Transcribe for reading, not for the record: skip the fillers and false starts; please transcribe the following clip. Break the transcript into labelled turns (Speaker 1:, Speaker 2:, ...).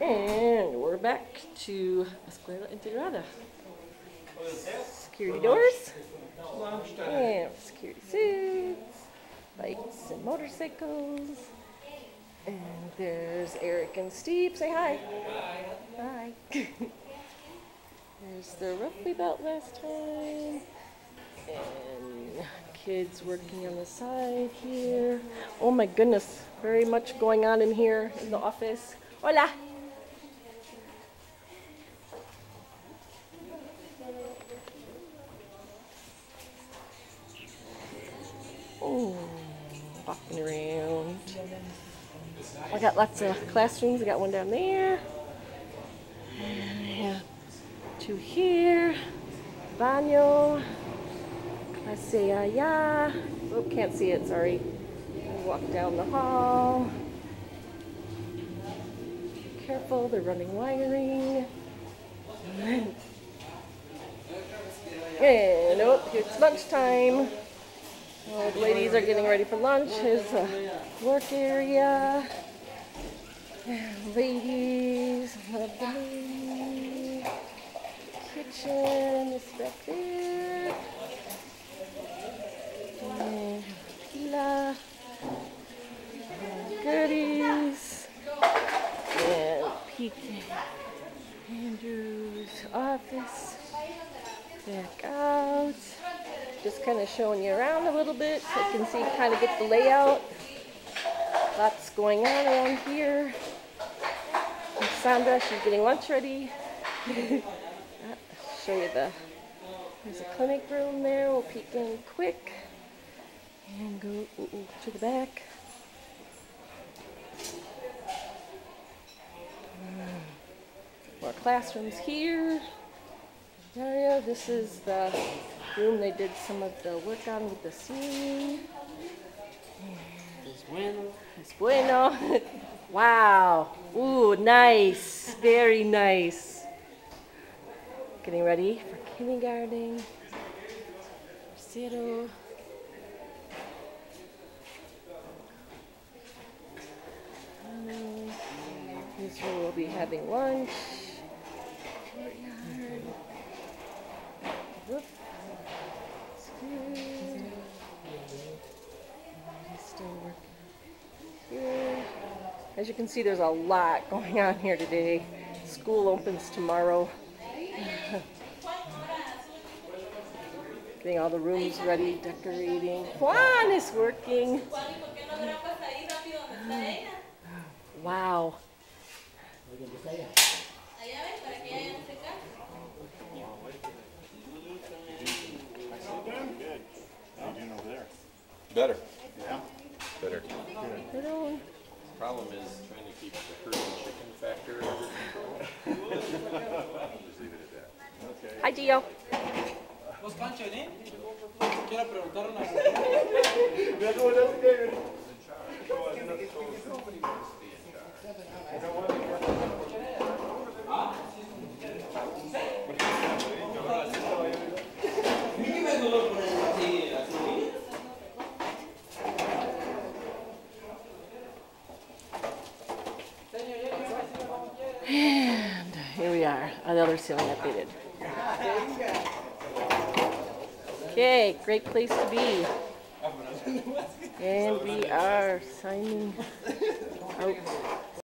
Speaker 1: And we're back to Escuela Integrada. Security doors, and security suits, bikes and motorcycles. And there's Eric and Steve. Say hi. Hi. There's the roof we built last time. And kids working on the side here. Oh my goodness, very much going on in here in the office. Hola. Oh, walking around. I got lots of classrooms. I got one down there. And I have two here. Baño. Clase allá. Oh, can't see it, sorry. Walk down the hall. Careful, they're running wiring. And oh, it's lunchtime. All the ladies are getting ready for lunch. Here's the work area. Ladies, lovely. Kitchen is back there. And pila. Goodies. And peek Andrew's office. Back out. Just kind of showing you around a little bit so you can see, kind of get the layout. Lots going on around here. And Sandra, she's getting lunch ready. Show you there's a clinic room there. We'll peek in quick and go to the back. More classrooms here. Area. This is the room they did some of the work on with the ceiling.
Speaker 2: Es bueno.
Speaker 1: Es bueno. Wow. Ooh, nice. Very nice. Getting ready for kindergarten. Zero. This is where we'll be having lunch. Courtyard. Whoop. He's still working here. As you can see, there's a lot going on here today. School opens tomorrow. Getting all the rooms ready, decorating. Juan is working. Wow.
Speaker 3: Better. Yeah. Better.
Speaker 1: Good.
Speaker 3: Problem is trying to keep the fruit and chicken factor under control. Just leave it at that. Okay.
Speaker 1: Hi, Gio.
Speaker 2: ¿Vos Pancho, eh? Quiero preguntar una
Speaker 1: And here we are, another ceiling updated. Okay, great place to be. And we are signing out.